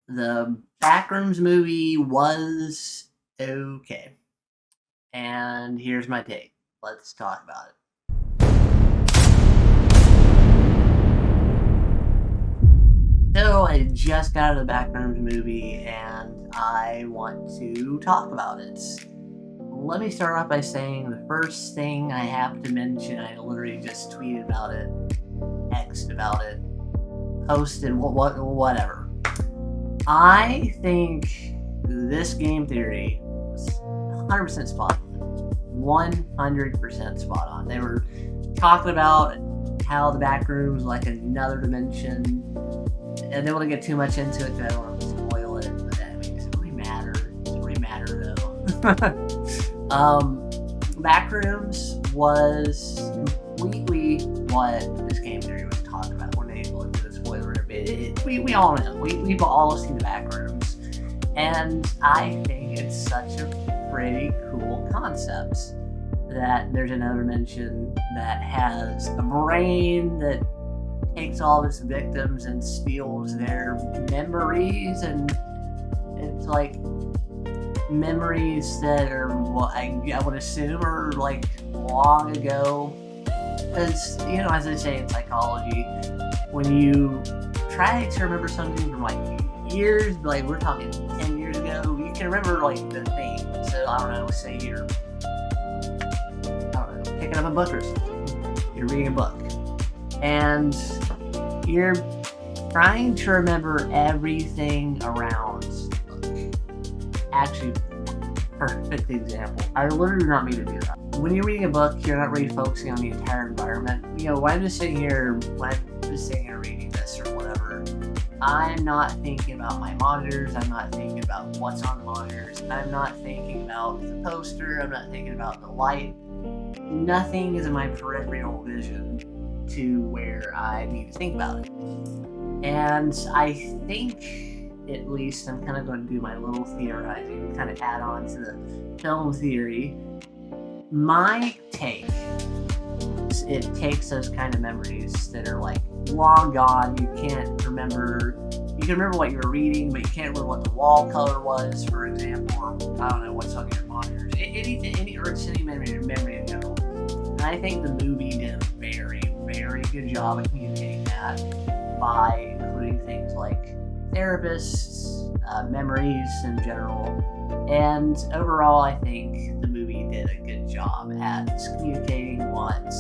The Backrooms movie was okay. And here's my take. Let's talk about it. So I just got out of the Backrooms movie and I want to talk about it. Let me start off by saying the first thing I have to mention, I literally just tweeted about it, X'd about it, posted, whatever. I think this game theory was 100% spot on. 100% spot on. They were talking about how the Backrooms like another dimension. And they don't want to get too much into it because I don't want to spoil it. But I mean, does it really matter? Does it really matter though? Backrooms was completely what this game theory was talking about when they looked at the spoiler bit. We all know. We've all seen the Backrooms. And I think it's such a pretty cool concept that there's another dimension that has a brain that takes all of its victims and steals their memories, and it's like memories that are what I would assume are like long ago, because as they say in psychology, when you try to remember something from like years, like we're talking 10 years ago, you can remember like the thing. So I don't know, say you're picking up a book or something, you're reading a book and you're trying to remember everything around the book. Actually, perfect example. I literally do not mean to do that. When you're reading a book, you're not really focusing on the entire environment. When I'm just sitting here reading this or whatever, I'm not thinking about my monitors. I'm not thinking about what's on the monitors. I'm not thinking about the poster. I'm not thinking about the light. Nothing is in my peripheral vision to where I need to think about it. And I think, at least, I'm kind of going to do my little theorizing, kind of add on to the film theory. My take is it takes those kind of memories that are like long gone. You can't remember. You can remember what you were reading, but you can't remember what the wall color was, for example, or I don't know what's on your monitors. Any memory in general. And I think the movie did a very, very good job at communicating that by including things like therapists, memories in general. And overall, I think the movie did a good job at communicating what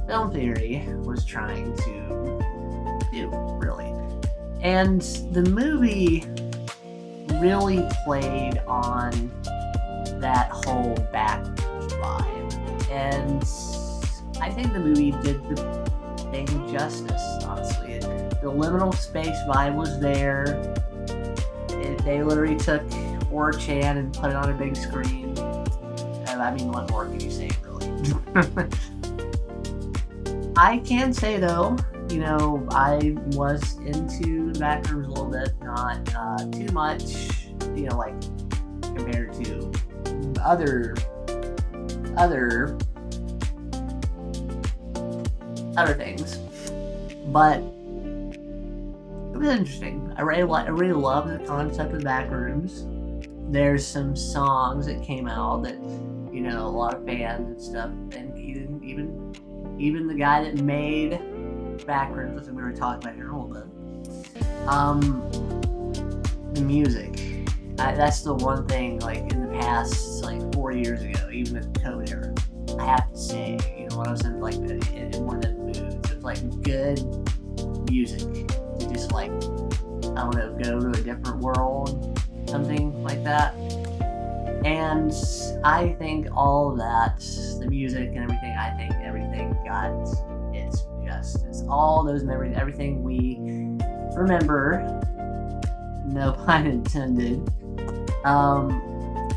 film theory was trying to do, really. And the movie really played on that whole Backrooms vibe. And I think the movie did the thing justice, honestly. The liminal space vibe was there. They literally took 4chan and put it on a big screen. I mean, what more can you say, really? I can say, though, I was into the Backrooms a little bit, not too much, like compared to other things, but it was interesting. I really love the concept of Backrooms. There's some songs that came out that a lot of fans and stuff, and even the guy that made Backrooms, which we were talking about here in a little bit. The music. That's the one thing, like, in the past, like, 4 years ago, even in the COVID era, I have to say, when I was in, like, in one of the moods, it's, like, good music to just, like, I don't know, go to a different world, something like that. And I think all of that, the music and everything, I think everything got its justice. All those memories, everything we remember, no pun intended,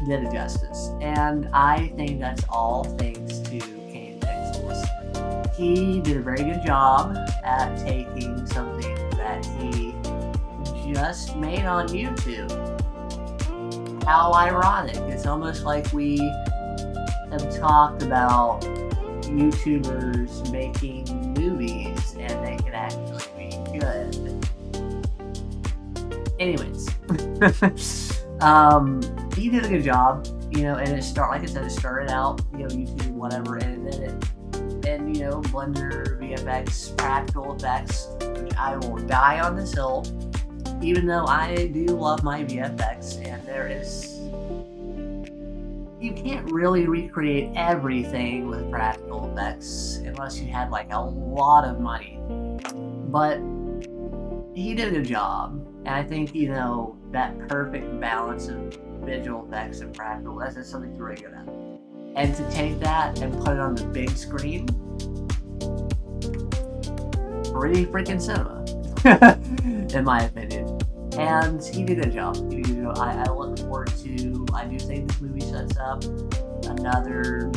did it justice. And I think that's all thanks to Kane Pixels. He did a very good job at taking something that he just made on YouTube. How ironic. It's almost like we have talked about YouTubers making movies and they can actually be good. Anyways, he did a good job, you know, and it started out, you know, YouTube, whatever, and then you know, Blender, VFX, practical effects, which I will die on this hill, even though I do love my VFX, and you can't really recreate everything with practical effects unless you had like a lot of money. But he did a good job, and I think, you know, that perfect balance of visual effects and practical, that's just something he's really good at. And to take that and put it on the big screen, pretty freaking cinema, in my opinion. And he did a good job. I look forward to, I do think this movie sets up another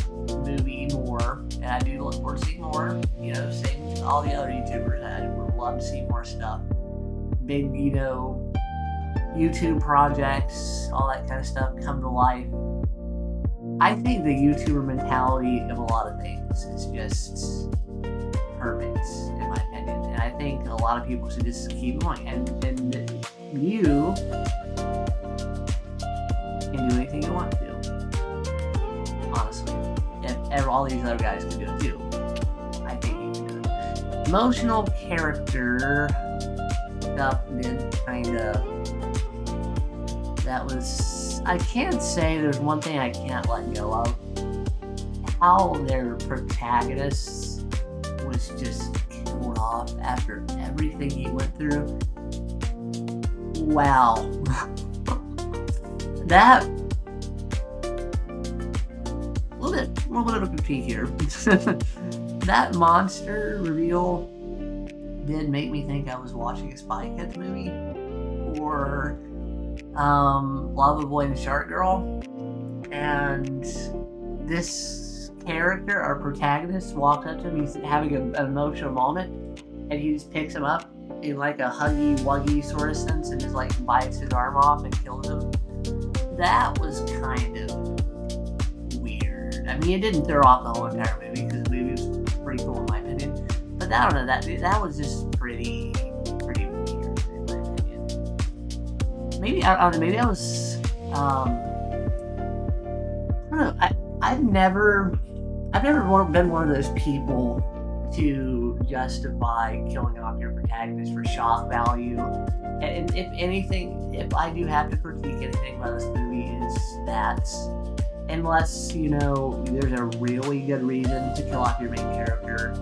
movie more, and I do look forward to seeing more, you know, same as all the other YouTubers. I would love to see more stuff. Big, you know, YouTube projects, all that kind of stuff come to life. I think the YouTuber mentality of a lot of things is just perfect, in my opinion. And I think a lot of people should just keep going. And you can do anything you want to. Honestly. If all these other guys can do it too, I think you can do it. Emotional character stuff did kind of... That was... I can't say there's one thing I can't let go of. How their protagonist was just killed off after everything he went through. Wow. That... A little bit of a critique here. That monster reveal did make me think I was watching a Spy Kids movie. Or... Lava Boy and Shark Girl, and this character, our protagonist, walks up to him. He's having an emotional moment, and he just picks him up in like a huggy wuggy sort of sense, and just like bites his arm off and kills him. That was kind of weird. I mean, it didn't throw off the whole entire movie because the movie was pretty cool in my opinion. But I don't know, that was just pretty weird in my opinion. Maybe I don't know. Maybe I was. I don't know. I've never been one of those people to justify killing off your protagonist for shock value. And if anything, if I do have to critique anything about this movie, is that unless, you know, there's a really good reason to kill off your main character,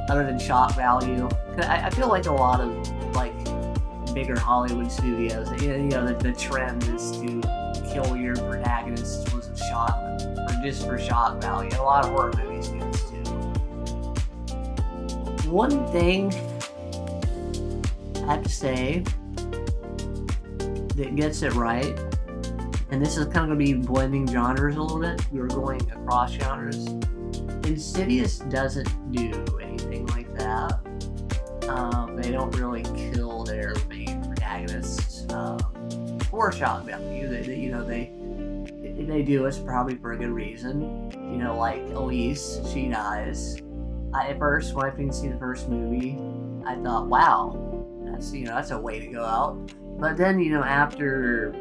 other than shock value. I feel like a lot of like bigger Hollywood studios, you know, the trend is to kill your protagonist with shock, or just for shock value. A lot of horror movies do this too. One thing I have to say that gets it right, and this is kind of going to be blending genres a little bit. We're going across genres. Insidious doesn't do anything like that. They don't really kill their main protagonists for shock value. They do it probably for a good reason. You know, like Elise, she dies. At first, when I seen the first movie, I thought, wow, that's a way to go out. But then, you know, after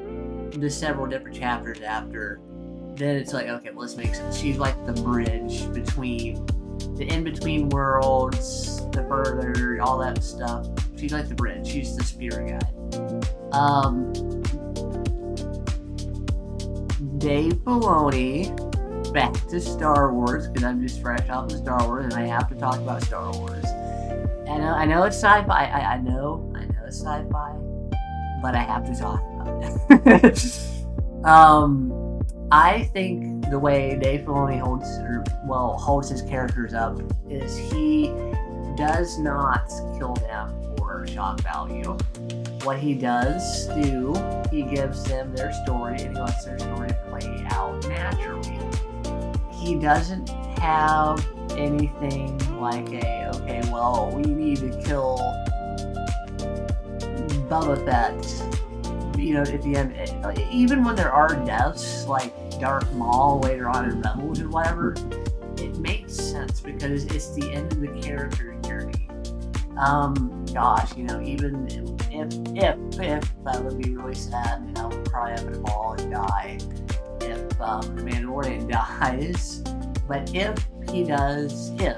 the several different chapters after, then it's like, okay, well, this makes sense. She's like the bridge between the in-between worlds, the further, all that stuff. She's like the bridge. She's the spirit guide. Dave Filoni, back to Star Wars, because I'm just fresh off of Star Wars, and I have to talk about Star Wars. I know it's sci-fi. I know it's sci-fi, but I have to talk about it. I think the way Dave Filoni holds his characters up is he does not kill them for shock value. What he does do, he gives them their story, and he lets their story play out naturally. He doesn't have anything like we need to kill Boba Fett, you know, at the end. Even when there are deaths, like Darth Maul later on in Rebels or whatever, it makes sense because it's the end of the character journey. Gosh, even if that would be really sad, I would cry up in a ball and die if the Mandalorian dies. But if he does, if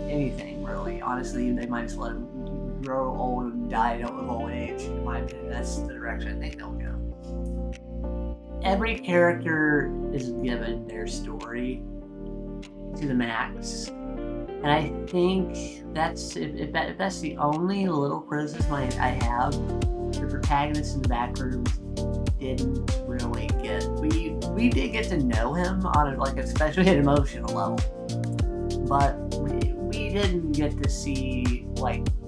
anything, really, honestly, they might just let him grow old and die of old age. In my opinion, that's the direction I think they'll go. Every character is given their story to the max, and I think that's if that's the only little criticism I have. The protagonists in the Backrooms didn't really get. We did get to know him on especially an emotional level, but we didn't get to see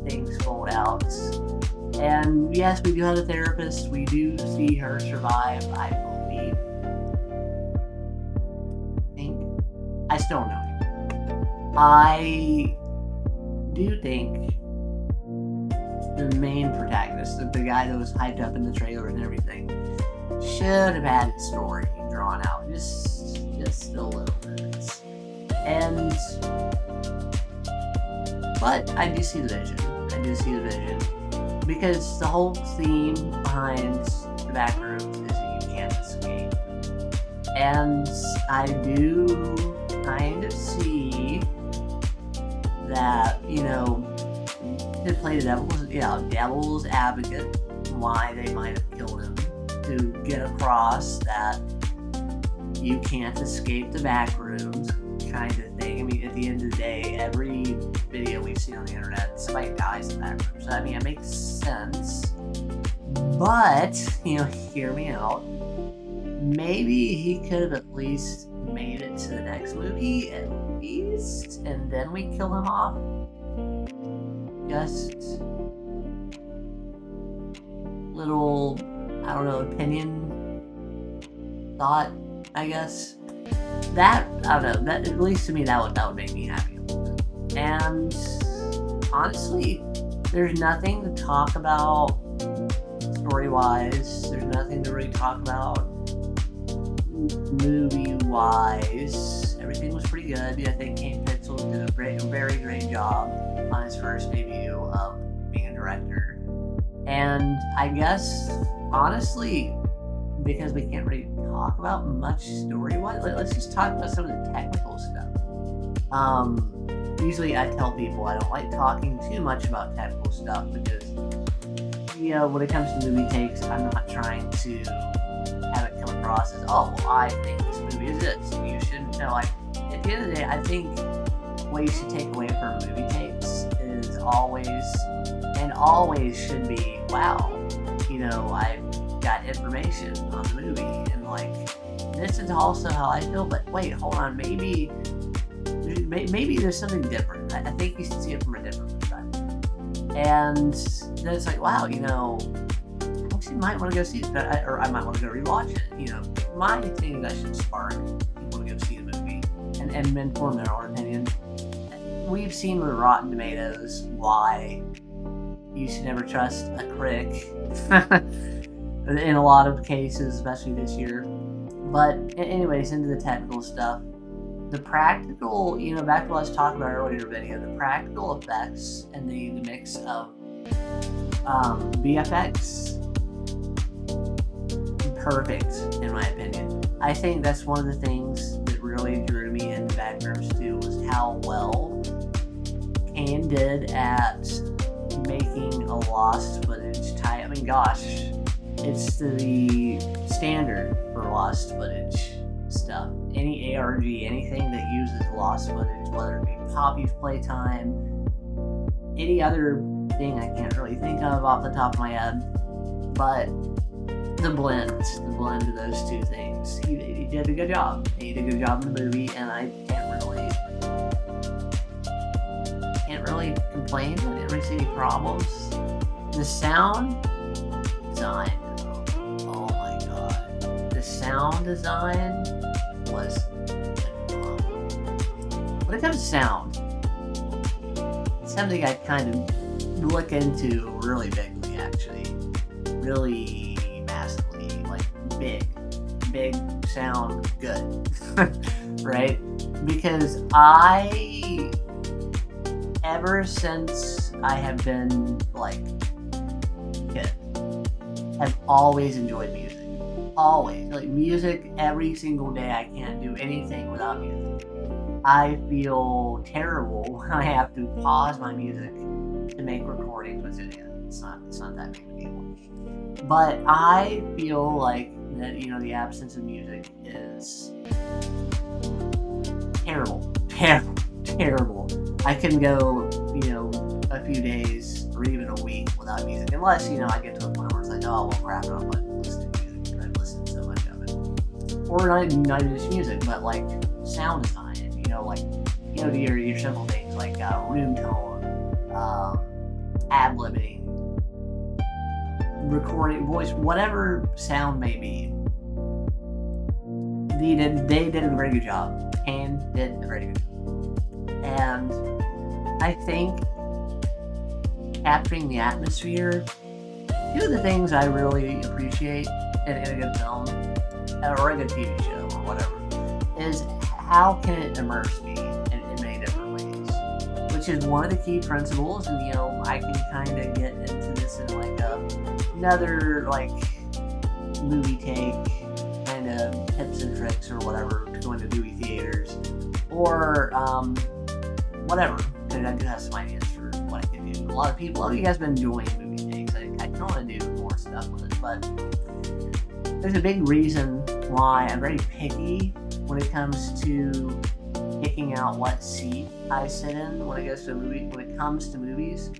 things fold out. And yes, we do have a therapist. We do see her survive, I believe. I still don't know. I do think the main protagonist, the guy that was hyped up in the trailer and everything, should have had his story drawn out just a little bit. But I do see the vision. Because the whole theme behind the Backrooms is that you can't escape. And I do kind of see that, to play the devil's advocate, why they might have killed him, to get across that you can't escape the Backrooms kind of thing. I mean, at the end of the day, every video we've seen on the internet, somebody dies in the Backrooms. So, I mean, it makes sense. But, hear me out. Maybe he could have at least made it to the next movie, at least, and then we kill him off. Just little, I don't know, opinion, thought, I guess. That, I don't know, that, at least to me, that would make me happy. And honestly, there's nothing to talk about story-wise. There's nothing to really talk about movie-wise. Everything was pretty good. I think Kane Pitzel did a very great job on his first debut of being a director. And I guess, honestly, because we can't really talk about much story-wise, let's just talk about some of the technical stuff. Usually I tell people I don't like talking too much about technical stuff because, when it comes to movie takes, I'm not trying to have it come across as, I think this movie is this, and you shouldn't know. At the end of the day, I think what you should take away from movie takes is always should be, wow, I've got information on the movie, and this is also how I feel, but wait, hold on, maybe there's something different. I think you should see it from a different perspective. And then it's wow, I actually might want to go see it, or I might want to go rewatch it. My thing that should spark people to go see the movie and inform their own opinion. We've seen with Rotten Tomatoes why you should never trust a critic in a lot of cases, especially this year. But anyways, into the technical stuff. The practical, back to what I was talking about earlier in the video, the practical effects and the mix of VFX, perfect, in my opinion. I think that's one of the things that really drew me into Backrooms 2 was how well Kane did at making a lost footage type. I mean, gosh, it's the standard for lost footage stuff. Any ARG, anything that uses lost footage, whether it be Poppy's Playtime, any other thing I can't really think of off the top of my head, but the blend of those two things. He did a good job. He did a good job in the movie, and I can't really complain. I didn't really see any problems. The sound design, oh my god. The sound design was when it comes to sound, it's something I kind of look into really bigly, actually. Really massively. Big sound good. Right? Because ever since I have been like kid. I've always enjoyed music. Always. Like music every single day. I can't do anything without music. I feel terrible when I have to pause my music to make recordings with it. It's not that big a deal. But I feel like that, the absence of music is terrible. Terrible. I can go, a few days or even a week without music, unless, I get to a point where it's like, oh, well, crap, I don't like listening to music because I've listened so much of it. Or not just music, but like sound design, your simple things like room tone, ad-libbing, recording, voice, whatever sound may be. They did a very good job. Kane did a very good job. And I think capturing the atmosphere, two of the things I really appreciate in a good film, or a good TV show, or whatever, is how can it immerse me in many different ways, which is one of the key principles. And I can kind of get into this in like another like movie take kind of tips and tricks or whatever to go into movie theaters or whatever, because I do have some ideas for what I can do. A lot of people, oh, you guys been enjoying movie takes. I kind of want to do more stuff with it, but there's a big reason why I'm very picky when it comes to picking out what seat I sit in when it comes to movies.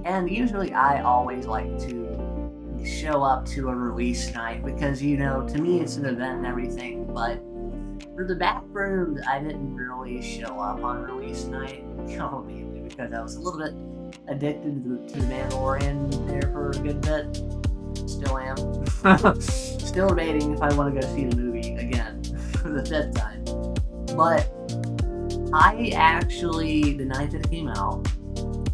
And usually I always like to show up to a release night because, to me it's an event and everything, but for the Backrooms, I didn't really show up on release night, mainly because I was a little bit addicted to the Mandalorian there for a good bit. Still am. Still debating if I want to go see the movie again for the 5th time. But I actually, the night that it came out,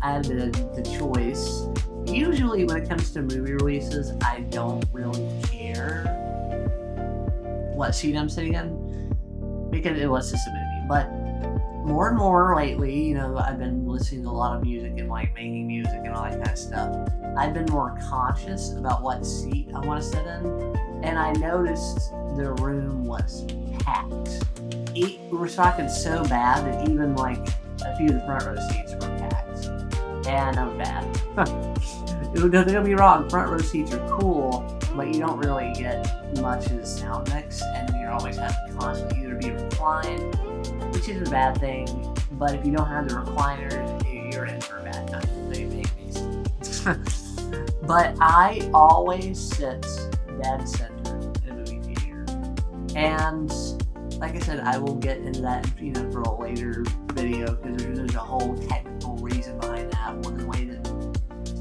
I had the choice. Usually when it comes to movie releases, I don't really care what seat I'm sitting in because it was just a movie. But more and more lately, I've been listening to a lot of music and like making music and all that kind of stuff. I've been more conscious about what seat I want to sit in, and I noticed the room was packed. We were talking so bad that even like a few of the front row seats were packed, and that was bad. Don't get me wrong, front row seats are cool, but you don't really get much of the sound mix, and you're always having to constantly either be reclined, which is a bad thing, but if you don't have the recliners, you're in for a bad time. They make me But I always sit dead center in a movie theater, and like I said, I will get into that for a later video because there's a whole technical reason behind that, with the way that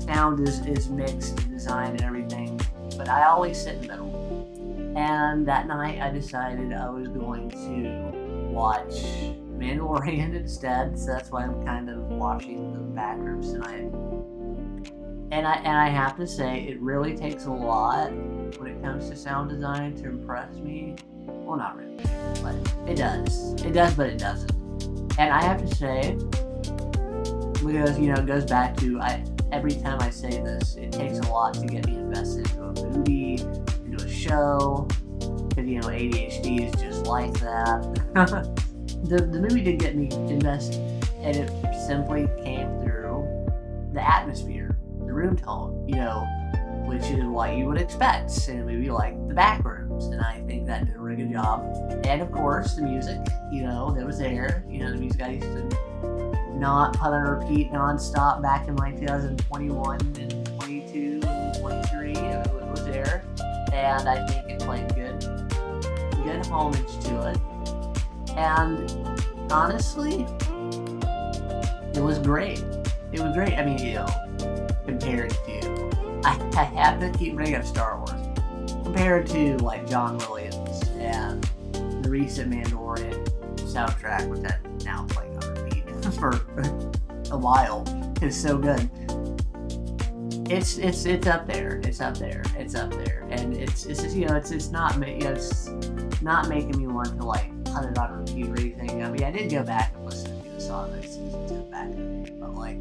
sound is mixed and designed and everything. But I always sit in the middle, and that night I decided I was going to watch Mandalorian instead, so that's why I'm kind of watching the Backrooms tonight. And I have to say, it really takes a lot when it comes to sound design to impress me. Well, not really, but it does. It does, but it doesn't. And I have to say, because, it goes back to, every time I say this, it takes a lot to get me invested into a movie, into a show, because, ADHD is just like that. The movie did get me invested, and it simply came through the atmosphere, the room tone, which is what you would expect in a movie like The Backrooms, and I think that did a really good job. And of course, the music, that was there. The music I used to not put on repeat non-stop back in like 2021 and 22 and 23. It was there, and I think it played good homage to it. And honestly, it was great. It was great. I mean, compared to, I have to keep bringing up Star Wars. Compared to like John Williams and the recent Mandalorian soundtrack, which I'm now playing on repeat for a while, is so good. It's up there. It's up there. It's up there. And it's just, it's not making me want to like put it on repeat or anything. I mean, I did go back and listen to the song that season 2 back in the day, but like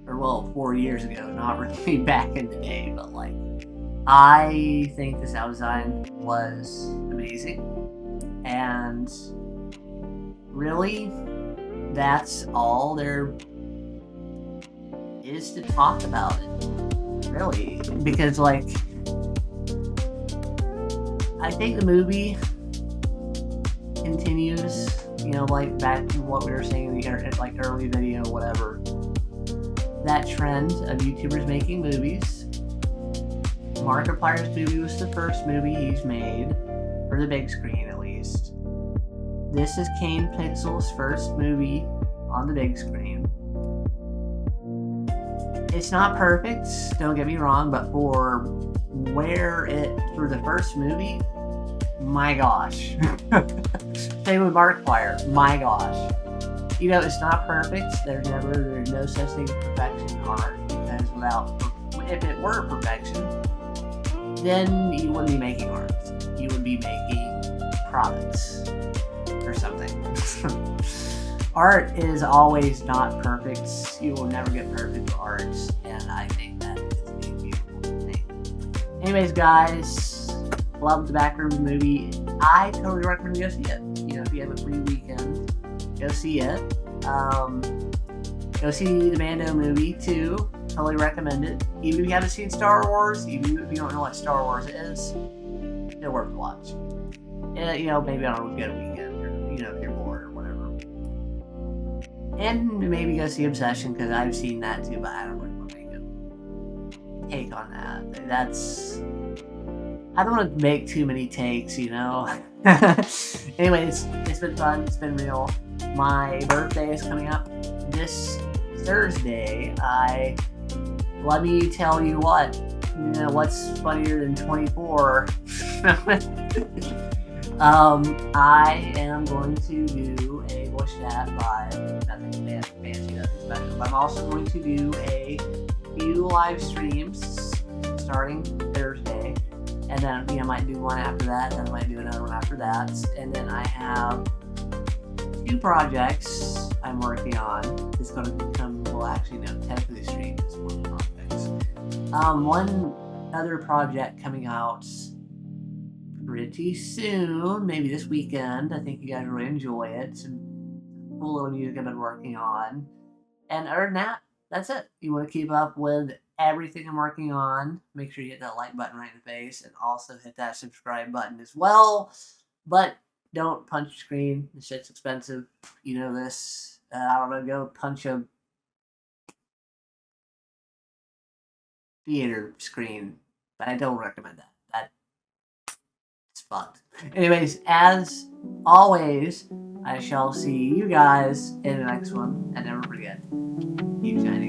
or well, 4 years ago, not really back in the day, but like, I think the sound design was amazing, and really, that's all there is to talk about it, really, because like, I think the movie continues, you know, like back to what we were saying in the like early video, whatever, that trend of YouTubers making movies. Markiplier's movie was the first movie he's made, for the big screen at least. This is Kane Pixel's first movie on the big screen. It's not perfect, don't get me wrong, but for the first movie, my gosh. Same with Markiplier, my gosh. You know, it's not perfect. There's no such thing as perfection in art, because if it were perfection, then you wouldn't be making art. You would be making products or something. Art is always not perfect. You will never get perfect art, and I think that is a beautiful thing. Anyways, guys, love the Backrooms movie. I totally recommend you go see it. You know, if you have a free weekend, go see it. Go see the Mando movie too. Totally recommend it. Even if you haven't seen Star Wars, even if you don't know what Star Wars is, it's worth watching. You know, maybe on a good weekend, or you know, if you're bored or whatever. And maybe go see Obsession, because I've seen that too, but I don't really want to make a take on that. I don't want to make too many takes, you know. Anyways, it's been fun. It's been real. My birthday is coming up this Thursday. Let me tell you what. You know, what's funnier than 24? I am going to do a voice chat live. Nothing fancy, nothing special. But I'm also going to do a few live streams starting Thursday. And then, you know, I might do one after that, then I might do another one after that. And then I have 2 projects I'm working on. It's going to become, well, actually, no, technically stream is one project. One other project coming out pretty soon, maybe this weekend. I think you guys will really enjoy it. Some cool little music I've been working on. And other than that, that's it. You want to keep up with everything I'm working on, make sure you hit that like button right in the face, and also hit that subscribe button as well. But don't punch the screen. This shit's expensive. You know this. I don't know, go punch a theater screen. But I don't recommend that. That's fucked. Anyways, as always, I shall see you guys in the next one. And never forget, keep shining.